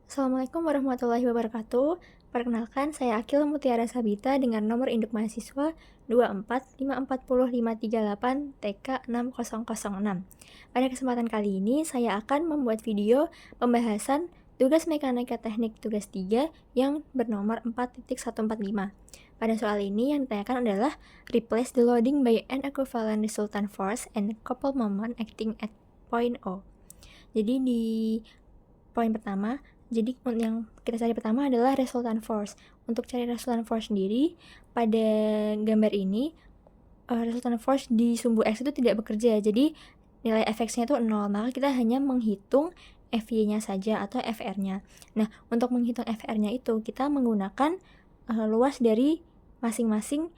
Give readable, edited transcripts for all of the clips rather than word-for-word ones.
Assalamualaikum warahmatullahi wabarakatuh. Perkenalkan, saya Akil Mutiara Sabita dengan nomor induk mahasiswa 24540538 TK6006. Pada kesempatan kali ini, saya akan membuat video pembahasan tugas mekanika teknik tugas 3 yang bernomor 4.145. Pada soal ini yang ditanyakan adalah replace the loading by an equivalent resultant force and coupled moment acting at point O. Jadi di poin pertama, jadi yang kita cari pertama adalah resultant force. Untuk cari resultant force sendiri, pada gambar ini, resultant force di sumbu X itu tidak bekerja, jadi nilai Fx-nya itu 0, maka kita hanya menghitung Fy-nya saja atau Fr-nya. Nah, untuk menghitung Fr-nya itu, kita menggunakan luas dari masing-masing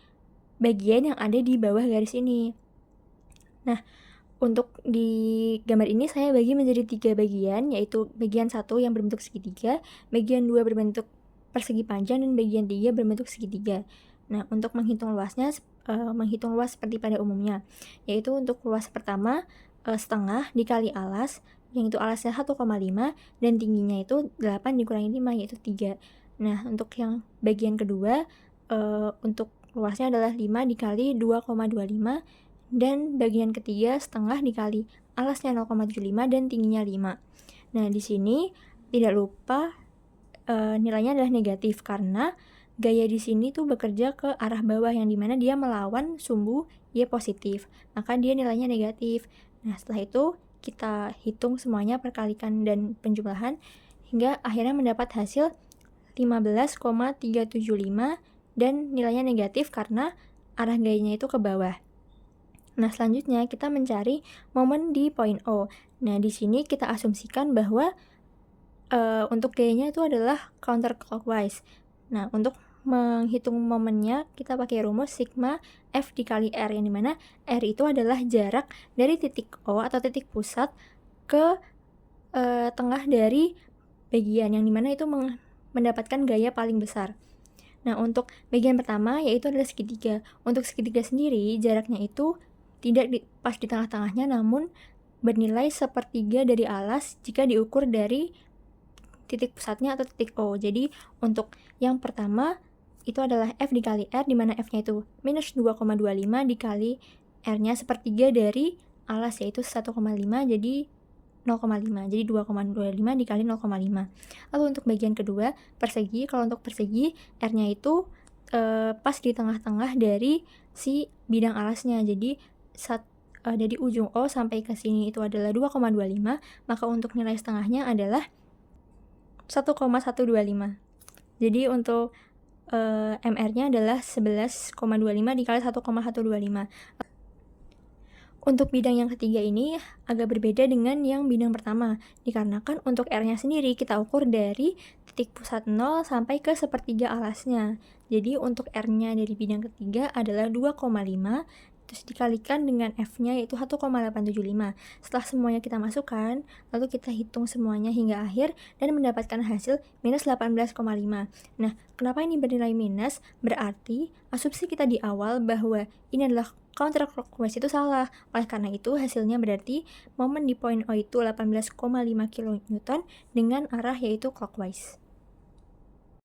bagian yang ada di bawah garis ini. Nah, untuk di gambar ini saya bagi menjadi 3 bagian, yaitu bagian 1 yang berbentuk segitiga, bagian 2 berbentuk persegi panjang, dan bagian 3 berbentuk segitiga. Nah, untuk menghitung luasnya, menghitung luas seperti pada umumnya, yaitu untuk luas pertama, setengah dikali alas, yang itu alasnya 1,5, dan tingginya itu 8 dikurangi 5, yaitu 3. Nah, untuk yang bagian kedua, untuk luasnya adalah 5 dikali 2,25, dan bagian ketiga setengah dikali alasnya 0,75 dan tingginya 5. Nah, di sini tidak lupa nilainya adalah negatif karena gaya di sini tuh bekerja ke arah bawah, yang dimana dia melawan sumbu Y positif, maka dia nilainya negatif. Nah, setelah itu kita hitung semuanya, perkalikan dan penjumlahan, hingga akhirnya mendapat hasil 15,375 dan nilainya negatif karena arah gayanya itu ke bawah. Nah, selanjutnya kita mencari momen di poin O. Nah, di sini kita asumsikan bahwa untuk gayanya itu adalah counterclockwise. Nah, untuk menghitung momennya kita pakai rumus sigma F dikali R, yang dimana R itu adalah jarak dari titik O atau titik pusat ke tengah dari bagian, yang dimana itu mendapatkan gaya paling besar. Nah, untuk bagian pertama yaitu adalah segitiga. Untuk segitiga sendiri jaraknya itu tidak pas di tengah-tengahnya, namun bernilai sepertiga dari alas jika diukur dari titik pusatnya atau titik O. Jadi untuk yang pertama itu adalah F dikali R, di mana F-nya itu minus 2,25 dikali R-nya sepertiga dari alas, yaitu 1,5, jadi 0,5. Jadi 2,25 dikali 0,5. Lalu untuk bagian kedua, persegi. Kalau untuk persegi, R-nya itu pas di tengah-tengah dari si bidang alasnya. Jadi dari ujung O sampai ke sini itu adalah 2,25, maka untuk nilai setengahnya adalah 1,125. Jadi untuk MR-nya adalah 11,25 dikali 1,125. Untuk bidang yang ketiga ini agak berbeda dengan yang bidang pertama, dikarenakan untuk R-nya sendiri kita ukur dari titik pusat 0 sampai ke sepertiga alasnya. Jadi untuk R-nya dari bidang ketiga adalah 2,5, terus dikalikan dengan F-nya yaitu 1,875. Setelah semuanya kita masukkan, lalu kita hitung semuanya hingga akhir dan mendapatkan hasil minus 18,5. Nah, kenapa ini bernilai minus? Berarti asumsi kita di awal bahwa ini adalah counterclockwise itu salah. Oleh karena itu, hasilnya berarti momen di poin O itu 18,5 kN dengan arah yaitu clockwise.